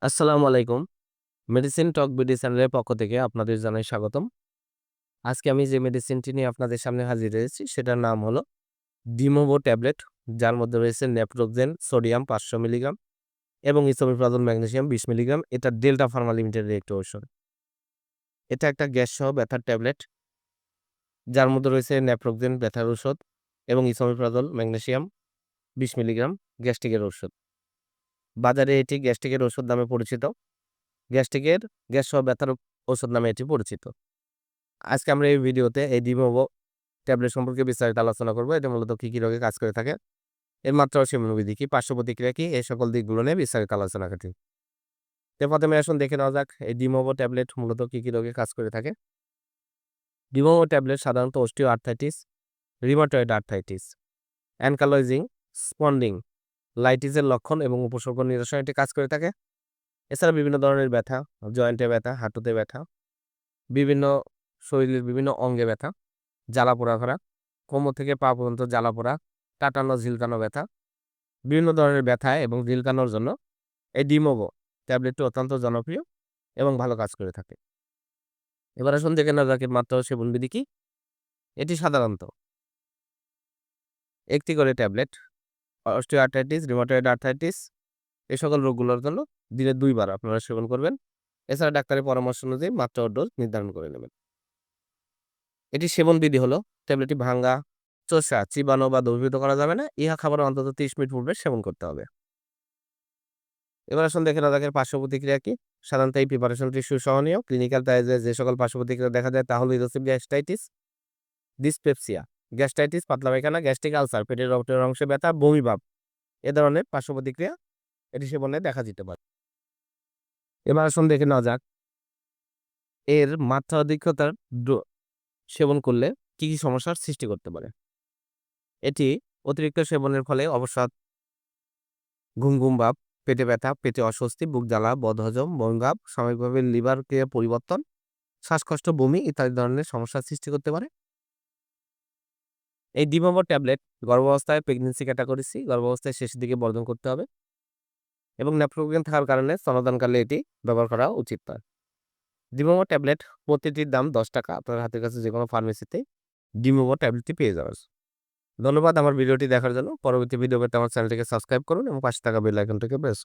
আসসালামু আলাইকুম। মেডিসিন টক বিডি চ্যানেলের পক্ষ থেকে আপনাদের জানাই স্বাগতম। আজকে আমি যে মেডিসিনটি নিয়ে আপনাদের সামনে হাজির হয়েছি সেটার নাম হলো ডিমোভো ট্যাবলেট, যার মধ্যে রয়েছে নেপ্রোক্সেন সোডিয়াম ৫০০ মিলিগ্রাম এবং ইসোমিপ্রাজল ম্যাগনেসিয়াম ২০ মিলিগ্রাম। এটা ডেল্টা ফার্মা লিমিটেডের একটি ঔষধ। এটা একটা গ্যাস সহ ব্যথার ট্যাবলেট, যার মধ্যে রয়েছে নেপ্রোক্সেন ব্যথার ঔষধ এবং ইসোমিপ্রাজল ম্যাগনেসিয়াম ২০ মিলিগ্রাম গ্যাস্ট্রিকের ঔষধ। বাজারে এটি গ্যাস্ট্রিকের ঔষধ নামে পরিচিত। গ্যাস্ট্রিকের গ্যাস সহ ব্যথার ঔষধ নামে এটি পরিচিত। আজকে আমরা এই ভিডিওতে এই ডিমোভো ট্যাবলেট সম্পর্কে বিস্তারিত আলোচনা করব। এটা মূলত কি রোগে কাজ করে থাকে, এর মাত্রা ও সেবনবিধি কি, পার্শ্ব প্রতিক্রিয়া কি, এই সকল দিকগুলো নিয়ে বিস্তারিত আলোচনা করি। তো প্রথমে আসুন দেখে নেওয়া যাক এই ডিমোভো ট্যাবলেট মূলত কি রোগে কাজ করে থাকে। ডিমোভো ট্যাবলেট সাধারণত অস্টিও আর্থ্রাইটিস, রিমাটয়েড আর্থ্রাইটিস, অ্যানকালজিং স্পন্ডিং লাইটিসের লক্ষণ এবং উপসর্গ নিরসনে এটি কাজ করে থাকে। এছাড়া বিভিন্ন ধরনের ব্যথা, জয়েন্টে ব্যথা, হাঁটুতে ব্যথা, বিভিন্ন শরীরের বিভিন্ন অঙ্গে ব্যথা, জ্বালাপোড়া করা, কোমর থেকে পা পর্যন্ত জ্বালাপোড়া, টাটানো ঝিলকানো ব্যথা, বিভিন্ন ধরনের ব্যথা এবং ঝিলকানোর জন্য এই ডিমোভো ট্যাবলেটটি অত্যন্ত জনপ্রিয় এবং ভালো কাজ করে থাকে। এবার আসুন দেখে নেওয়া যাক এর মাত্রা ও সেবনবিধি কি। এটি সাধারণত একটি করে ট্যাবলেট অস্টিওআর্থ্রাইটিস, রিউমাটয়েড আর্থ্রাইটিস এই সকল রোগগুলোর জন্য দিনে ২ বার আপনারা সেবন করবেন। এছাড়া ডাক্তারের পরামর্শ অনুযায়ী মাত্রা ও ডোজ নির্ধারণ করে নেবেন। এটির সেবনবিধি হলো ট্যাবলেটটি ভাঙ্গা, চোষা, চিবানো বা দ্রবীভূত করা যাবে না। ইহা খাবারের অন্তত ৩০ মিনিট পূর্বে সেবন করতে হবে। এবার আসুন দেখে নেওয়া যাক এর পার্শ্ব প্রতিক্রিয়া কি। সাধারণত এই প্রিপারেশনটি সুসহনীয়। ক্লিনিক্যাল ট্রায়ালে যে সকল পার্শ্ব প্রতিক্রিয়া দেখা যায় তা হলো ইরোসিভ গ্যাস্ট্রাইটিস, ডিসপেপসিয়া, গ্যাস্ট্রাইটিস, পাতলা পায়খানা, গ্যাস্ট্রিক আলসার, পেটের ভেতরের অংশে ব্যথা, বমি ভাব এ ধরনের পার্শ্ব প্রতিক্রিয়া এটি সেবনে দেখা যেতে পারে। এবার আসুন দেখে নেওয়া যাক এর মাত্রাধিকতার সেবন করলে কি সমস্যার সৃষ্টি করতে পারে। এটি অতিরিক্ত সেবনের ফলে অবসাদ, ঘুম ভাব, পেটে ব্যথা, পেটে অস্বস্তি, বুক জ্বালা, বদহজম, বমি ভাব, সাময়িকভাবে লিভার ক্রিয়া পরিবর্তন, শ্বাসকষ্ট, বমি ইত্যাদি ধরনের সমস্যার সৃষ্টি করতে পারে। এই ডিমোভো ট্যাবলেট গর্ভাবস্থায় প্রেগন্যান্সি ক্যাটাগরি সি গর্ভাবস্থায় শেষের দিকে বর্জন করতে হবে এবং ন্যাপ্রোগেন থাকার কারণে স্তনদানকালে এটি ব্যবহার করা উচিত নয়। ডিমোভো ট্যাবলেট প্রতিটির দাম ৳১০। আপনার হাতের কাছে যেকোনো ফার্মেসিতে ডিমোভো ট্যাবলেটটি পেয়ে যাবেন। ধন্যবাদ আমার ভিডিওটি দেখার জন্য। পরবর্তী ভিডিও পেতে আমার চ্যানেলটিকে সাবস্ক্রাইব করুন এবং পাশে থাকা বেল আইকনটিকে প্রেস